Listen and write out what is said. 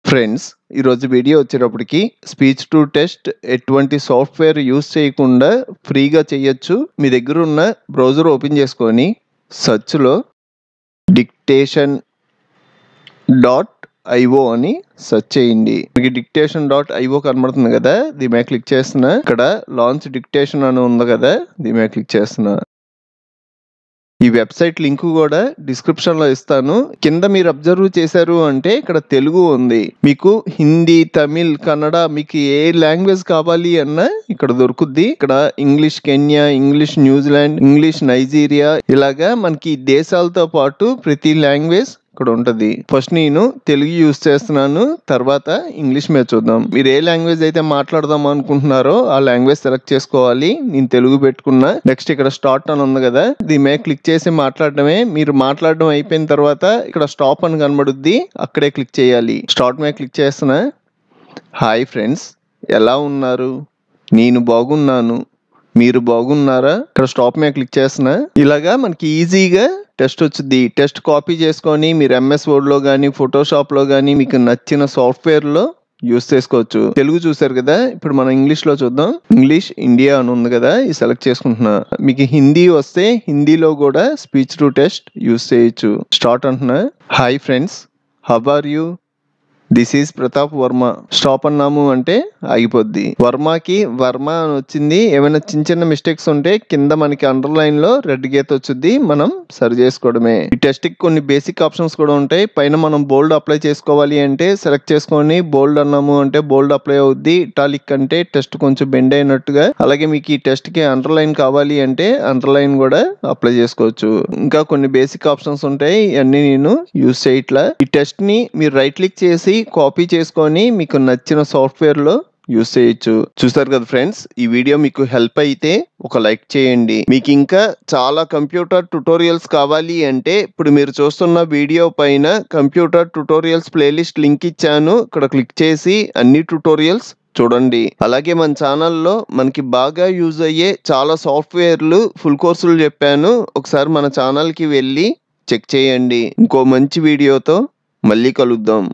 Friends, ఈరోజు video వచ్చేటప్పటికి speech to test ఎటువంటి సాఫ్ట్వేర్ యూస్ చేయకుండా ఫ్రీగా చేయొచ్చు. మీ దగ్గర ఉన్న బ్రౌజర్ ఓపెన్ చేసుకొని సెర్చ్లో dictation.io అని సెర్చ్ చేయండి. మీకు dictation.io కనబడుతుంది కదా, దీని మీద క్లిక్ చేస్తున్నా. ఇక్కడ లాంచ్ డిక్టేషన్ అని ఉంది కదా, దీని మీద క్లిక్ చేస్తున్నా. ఈ వెబ్సైట్ లింక్ కూడా డిస్క్రిప్షన్ లో ఇస్తాను. కింద మీరు అబ్జర్వ్ చేశారు అంటే ఇక్కడ తెలుగు ఉంది. మీకు హిందీ, తమిళ్, కన్నడ మీకు ఏ లాంగ్వేజ్ కావాలి అన్నా ఇక్కడ దొరుకుద్ది. ఇక్కడ English Kenya, English New Zealand, English Nigeria, ఇలాగా మనకి దేశాలతో పాటు ప్రతి లాంగ్వేజ్ ఇక్కడ ఉంటది. ఫస్ట్ నేను తెలుగు యూజ్ చేస్తున్నాను, తర్వాత ఇంగ్లీష్ మీద చూద్దాం. మీరు ఏ లాంగ్వేజ్ అయితే మాట్లాడదాం అనుకుంటున్నారో ఆ లాంగ్వేజ్ సెలెక్ట్ చేసుకోవాలి. నేను తెలుగు పెట్టుకున్నా. నెక్స్ట్ ఇక్కడ స్టార్ట్ అని ఉంది కదా, దీని మీద క్లిక్ చేసి మాట్లాడడమే. మీరు మాట్లాడడం అయిపోయిన తర్వాత ఇక్కడ స్టాప్ అని కనబడుద్ది, అక్కడే క్లిక్ చేయాలి. స్టార్ట్ మీద క్లిక్ చేస్తున్నా. హాయ్ ఫ్రెండ్స్, ఎలా ఉన్నారు? నేను బాగున్నాను, మీరు బాగున్నారా? ఇక్కడ స్టాప్ మీద క్లిక్ చేస్తున్నా. ఇలాగా మనకి ఈజీగా టెస్ట్ వచ్చింది. టెస్ట్ కాపీ చేసుకొని మీరు MS వర్డ్ లో కానీ, ఫోటోషాప్ లో కానీ మీకు నచ్చిన సాఫ్ట్వేర్ లో యూస్ చేసుకోవచ్చు. తెలుగు చూసారు కదా, ఇప్పుడు మనం ఇంగ్లీష్ లో చూద్దాం. ఇంగ్లీష్ ఇండియా అని ఉంది కదా, ఇది సెలెక్ట్ చేసుకుంటున్నా. మీకు హిందీ వస్తే హిందీలో కూడా స్పీచ్ టు టెస్ట్ యూస్ చేయొచ్చు. స్టార్ట్ అంటున్నా. Hi friends, how are you? This is Pratap Varma. Stop అన్నాము అంటే ఆగిపోద్ది. వర్మకి వర్మ అని వచ్చింది. ఏమైనా చిన్న చిన్న మిస్టేక్స్ ఉంటే కింద మనకి అండర్లైన్ లో రెడ్ గీత వచ్చింది, మనం సరి చేసుకోవడమే. ఈ టెస్ట్ కి కొన్ని బేసిక్ ఆప్షన్స్ కూడా ఉంటాయి. పైన మనం బోల్డ్ అప్లై చేసుకోవాలి అంటే సెలెక్ట్ చేసుకొని బోల్డ్ అన్నాము అంటే బోల్డ్ అప్లై అవుద్ది. ఇటాలిక్ అంటే టెస్ట్ కొంచెం బెండ్ అయినట్టుగా. అలాగే మీకు ఈ టెస్ట్ కి అండర్లైన్ కావాలి అంటే అండర్లైన్ కూడా అప్లై చేసుకోవచ్చు. ఇంకా కొన్ని బేసిక్ ఆప్షన్స్ ఉంటాయి, ఇవన్నీ నేను యూజ్ చేయట్లా. ఈ టెస్ట్ ని మీరు రైట్ క్లిక్ చేసి కాపీ చేసుకొని మీకు నచ్చిన సాఫ్ట్వేర్ లో యూస్ చేయొచ్చు. చూసారు కదా ఫ్రెండ్స్, ఈ వీడియో మీకు హెల్ప్ అయితే ఒక లైక్ చేయండి. మీకు ఇంకా చాలా కంప్యూటర్ ట్యుటోరియల్స్ కావాలి అంటే ఇప్పుడు మీరు చూస్తున్న వీడియో పైన కంప్యూటర్ ట్యుటోరియల్స్ ప్లేలిస్ట్ లింక్ ఇచ్చాను. ఇక్కడ క్లిక్ చేసి అన్ని ట్యుటోరియల్స్ చూడండి. అలాగే మన ఛానల్లో మనకి బాగా యూజ్ అయ్యే చాలా సాఫ్ట్వేర్లు ఫుల్ కోర్సులు చెప్పాను. ఒకసారి మన ఛానల్ కి వెళ్ళి చెక్ చేయండి. ఇంకో మంచి వీడియోతో మళ్ళీ కలుద్దాం.